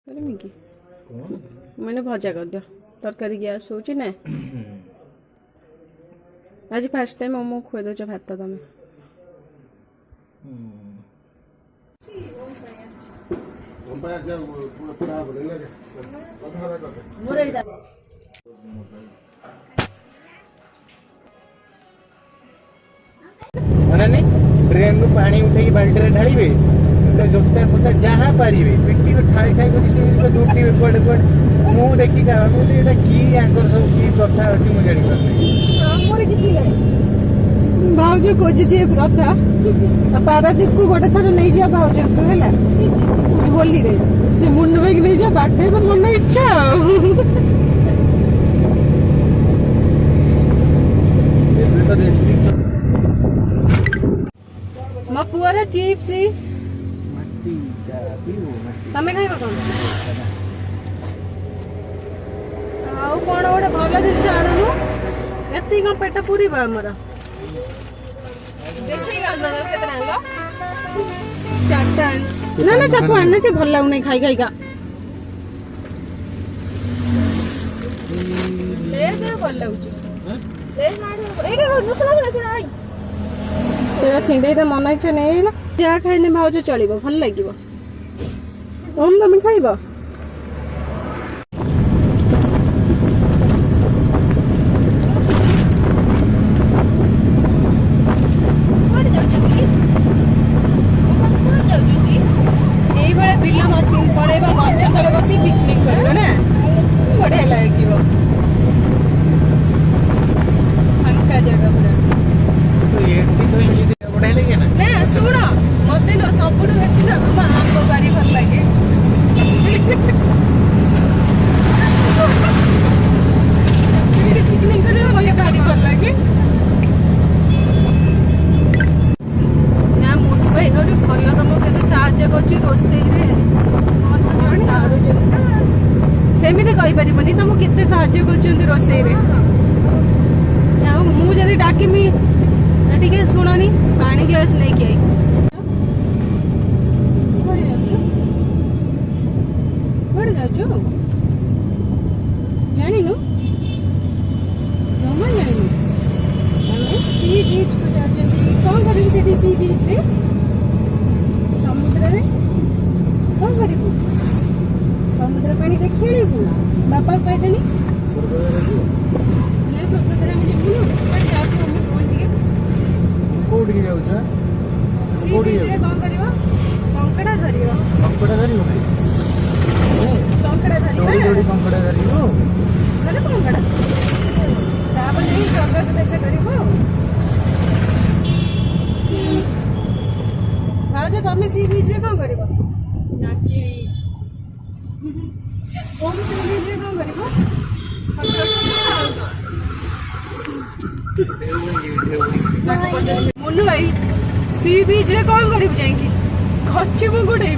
करमी कि मैंने भजा कर दियो तरकारी गैस हो ना आज फास्ट टाइम मोमो खुए दो भात तुम ट्रेन रू पानी उठे बाल्टी ढाड़े जोता पोता जहाँ पारे पिटी ठाई ठाई कर दूटी कड़े कड़े मुझे देखी कि आंकर सब कि कथा अच्छी मुझे जानी भाज खोजी प्रथा पारादीप को गोटे थर नहीं जा भाज को है होली रे से मुंड बैग नहीं जा बाटे तो मन इच्छा मो पुअर चिप्स तमें खाइब कौन आउ कौन गोटे भल जिन आणुनु एति कौन पेट पूरी आमर चारटा ना ना ताको आने से भल लगुन खाई खाईका भल लगुच छिंडे तो मन इच्छा नहीं जहाँ खाई भाज चलो भल लगे ओम तुम खाइब बिल मछी पड़ेगा गच तले बस पिकनिक कर ना बढ़िया लगे फांका जगह पूरा ना शुण मत न सब आंब बारी भल लगे पिकनिक कर बारी भल लगे ना मुझे भल तुमको साहय कर रोसे सेमती कहीपरि तुमको केते साहय कर रोसे मुझे डाकमी टे शुणनी पानी ग्लास लेके आई कड़े जाऊ जानु जमा जानु सी बीच को जाऊँ कौन कर सी बीच रे समुद्र कौन करू समुद्र पानी देख खेलू बापा कहदेनी स्वर्गद्वार कौटी जाऊ सी बीच रे कौन करिवो कंकड़ा धरिवो कंकड़ा धरियो कंकड़ा धरिवो जोड़ी जोड़ी कंकड़ा धरियो अरे कंकड़ा तापर नहीं जगह देखा करिवो भाज तमे सी बीच रे कौन करिवो नाची ओम सी बीच रे कौन करिवो मुन्नू भाई सी बीच रे कौन करू जाएंगी खची मु गुड़े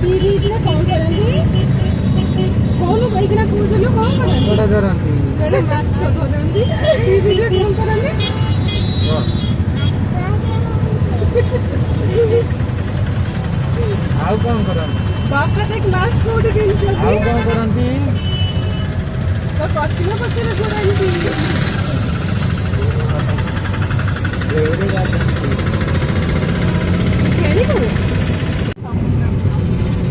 सी बीच रे कौन करंदी कौन बैठना कूदलु कौन करंदी पहले माछ धरंदी सी बीच रे कौन करंदी आउ कौन करंती बापा देख मास कोड दिन चली आउ कौन करंती तो कच्ची पचरे गुड़ांती एवरे जाती खेली को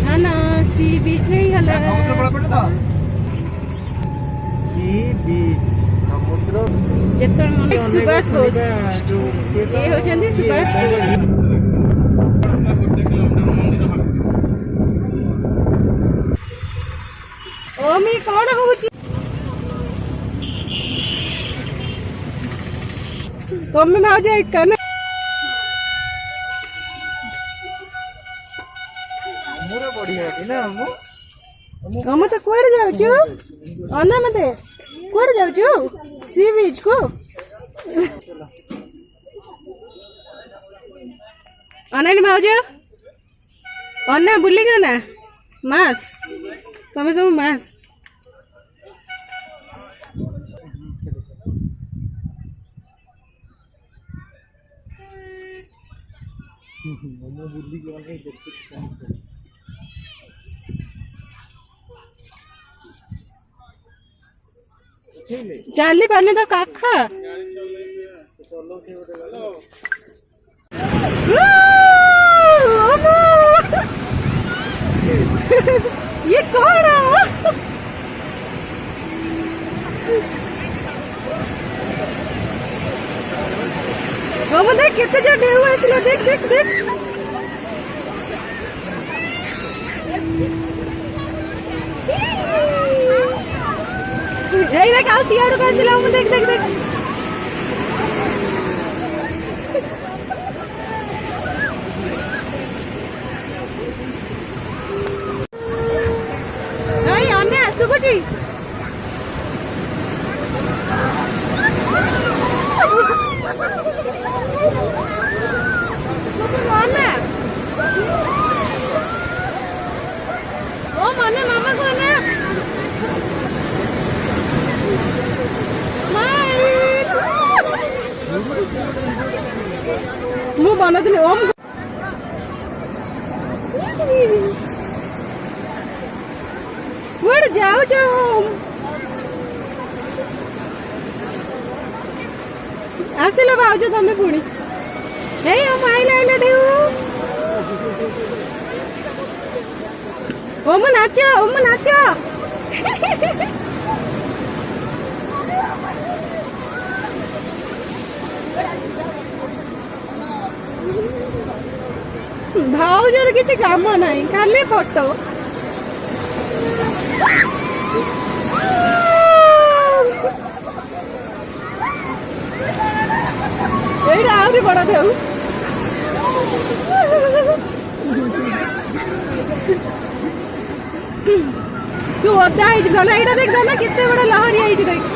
ना ना सी बीच ही हला समुद्र बड़ा पड़े तो सी बीच समुद्र जेतन मन सुभाष बोस ये हो जंदी सुभाष बोस ओमी कौन होची तुम भाज एक ना मुरे बढ़िया है ना हम तो कोड़ जाउछु अना मते कोड़ जाउछु सी बीच को अनानी भाज अना बुली गयो ना मास तमे सब मास ମୁଁ ବୁଲିକି ଗଲେ ଦେଖୁଛି କଣ ଚାଲି ପାରୁନି ତ କାଖ ये कौन देख कितने जो ढेउ आसिला देख देख देख यही देख आओ सियाड़ू का आसिला देख देख देख नहीं अन्य सुबुची ମୁଁ ବନଥିଲି ଓମ୍ କୁଆଡେ ଯାଉଛ ଓମ୍ ଆସିଲ ଭାଉଜ ତମେ ପୁଣି ଏଇ ଓମ୍ ଆଇଲା ଆଇଲା ଢେଉ ଓମ୍ ନାଚ ଓମ୍ ନାଚ भाउजर किसी काम नहीं खाली फोटो आहरी बड़ा थे तू ओदा गला यहाँ देख गला कितने बड़ा लहरी आई देख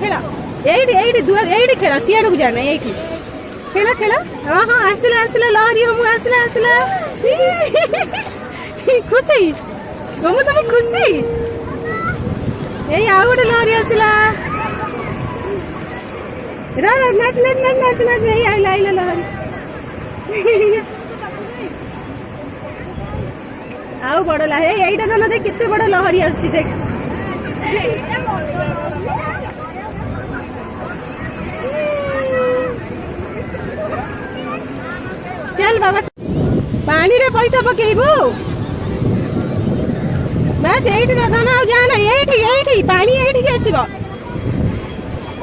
खेला ये खेला सियाड़ को जाना ये खेला खेला हाँ हाँ आसला आसला लहरी हम आसला आसला खुशी तुम तुम खुशी यही आउ गोटे लहरी आसला नाच नाच नाच नाच नाच यही आइला आइला लहरी आउ बड़ लहरी यहीटा जाना देख कितने बड़ लहरी आस देख चल बाबा पानी रे पैसा पकेबू बस एठी रखना आ जाना एठी पानी एठी के आसीबो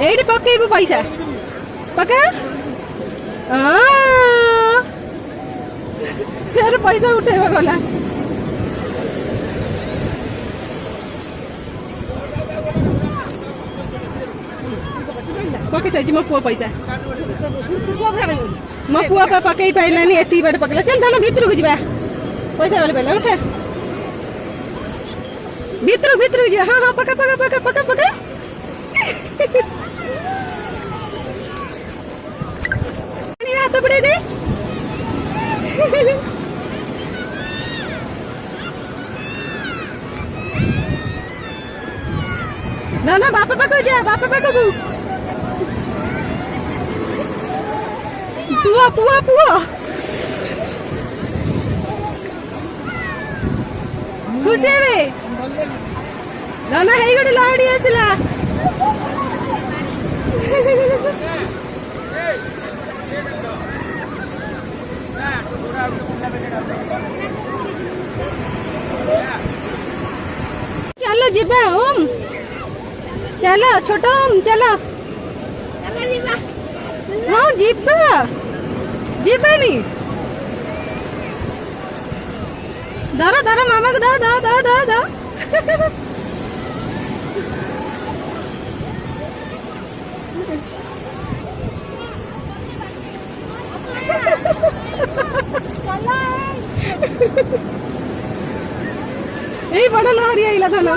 एठी पकेबू पैसा पका फिर पैसा उठेबा गला पके चाहिए मो पुआ पैसा मो पुआ पे पकई पाइलानी एती बाटे पकला चल धन भीतर को जीवा पैसा वाले पहले उठे भीतर भीतर को जीवा हां हां पका पका पका पका पका नहीं हाथ पड़े दे ना ना बापा पाको जा बापा पाको को पुआ पुआ पुआ खुशी है ना ना है गोटे लहड़ी आसला चलो जीवा ओम चलो छोटो ओम चलो हाँ जीवा जीवानी दारा दारा मामा को दा दा दा दा दा धन लहरी आइला धन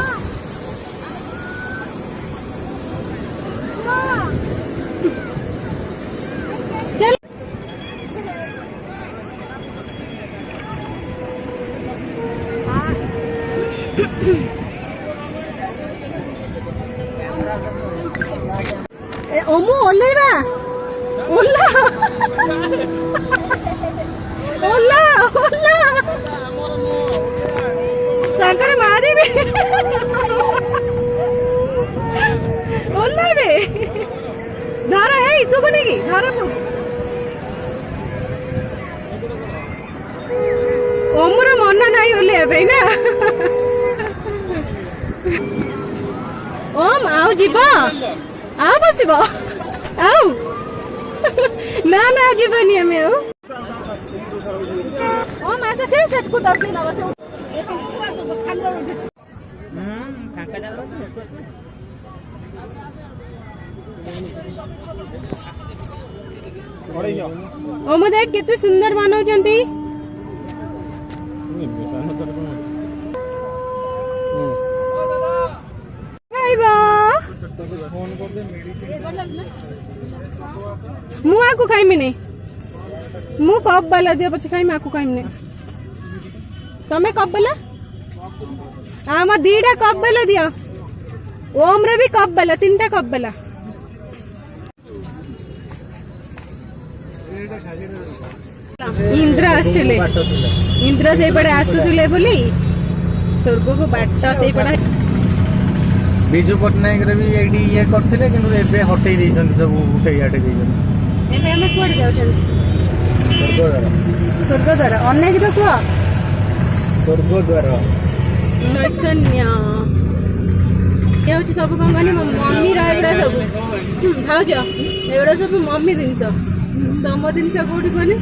चल ओमु ओल्लेवा ओल्ला ओल्ला ओल्ला तांकर मारिबे ओल्ला बे धारा है इसो बनेगी धारा पु ओमुर मन नाही ओल्ले बे ना ओम आओ जीवा आ बसिबो आओ ना ना जीवनी हमें आओ ओ मासे से सेट को दर्दी ना बसे ओ म देख केते सुंदर मानव जंती खाइबा मु आकु खाइमी नहीं मु कप वाला दियो पछे खाइमी आकु खाइमी नहीं तमे कप वाला आमा दीडा कप वाला दियो ओम रे भी कप वाला तीनटा कप वाला इंद्र आसथिले इंद्र से पड़े आसुथिले बोली स्वर्ग को बाट से पड़े विजु पट्टनायक रे भी एडी ये करथिले किंतु एबे हटै दैछन सब उठै आटे दैछन एबे हम कोड जाउछन स्वर्गद्वार अनेक तो कुआ स्वर्गद्वार चैतन्य क्या होची सब कम गानी मम्मी रा एगुडा सब भाउज एगुडा सब मम्मी जिंस तम जिंस कोठी कोनी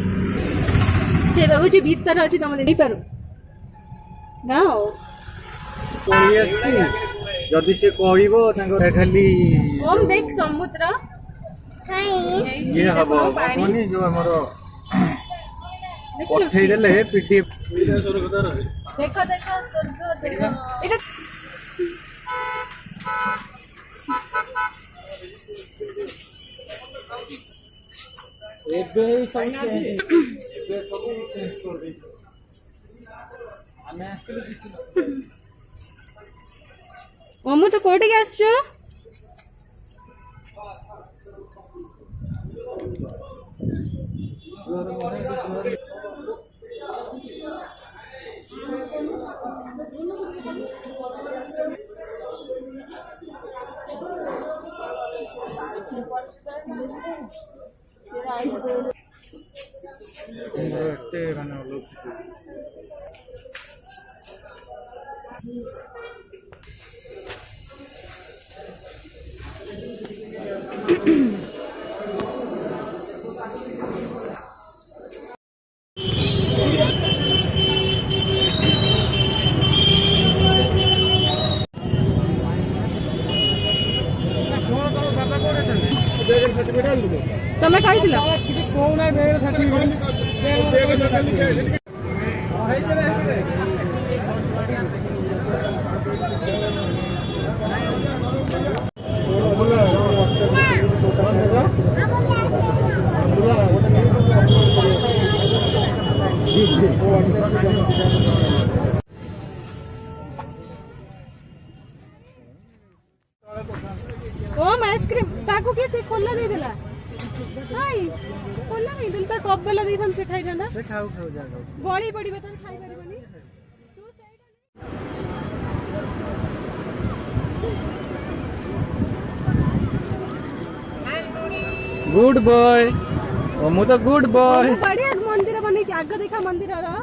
से बाबूजी भीतर अछि तम देई पारु गाओ कोई अछि जदि से कहइबो तांको खाली ओम देख समुद्र ये हबो कोनी जो हमरो पठै देले पीडीएफ देखो देखो स्वर्ग एटा एबे सब चेंज कर दे हमें ओमु तो कोठी के आछो तमे खाइथिला कोना बेर सर्टिफिकेट ओम आइसक्रीम ताको के खोला दे देला हाय खोला नहीं दिल ता कप वाला देथन से खाइ जाना से खाऊ खाऊ जा गणी पड़ी बतन खाइ परबनी गुड बॉय ओ मु तो गुड बॉय बढ़िया मंदिर बनी आग देखा मंदिर रा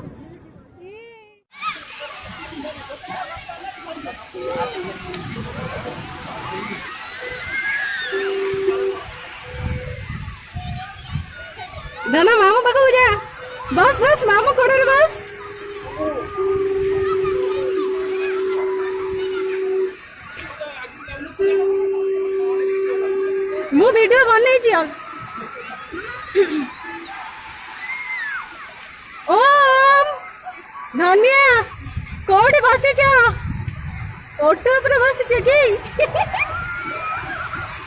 दाना मामू पाखु जा बस बस मामू कोडर बस मु वीडियो बनै छी ओम धनिया कोडी बसे छ ऑटो पर बस कि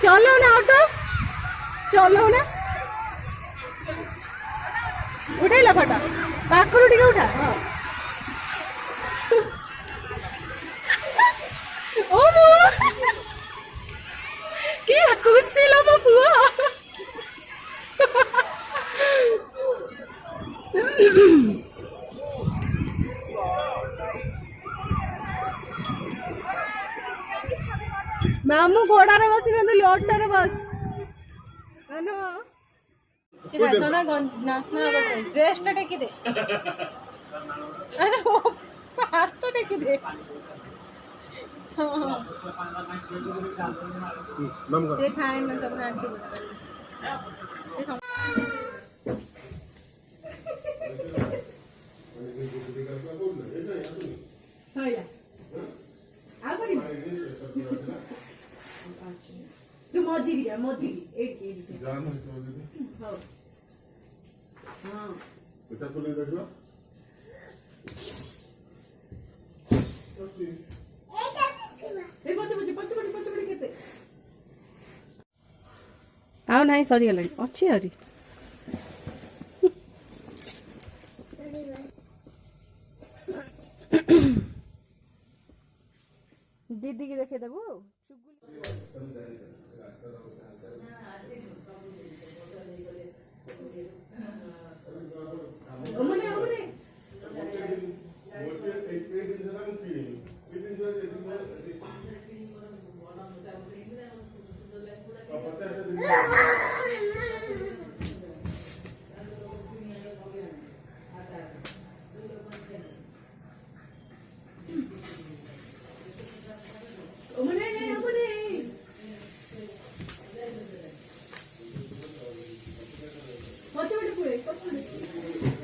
चलो ना ऑटो चलो ना उठेला फटा पाखरु टिके उठा ओ मो कि खुशी लो मो पुआ मामू घोड़ारे बसी नथि ऑटोरे बस अनु से भाई तो ना नाचना करते ड्रेस टा टेकी दे अरे वो हाथ तो टेकी दे ये खाए ना सब नाच हाया आ करी तू मौजी एक जान है तो दीदी हां हां बेटा तो ले देखो ए पछ केते आउ नाही सरी गेलै अछि हरी दीदी की देखे देबो ओमने ओमने पछ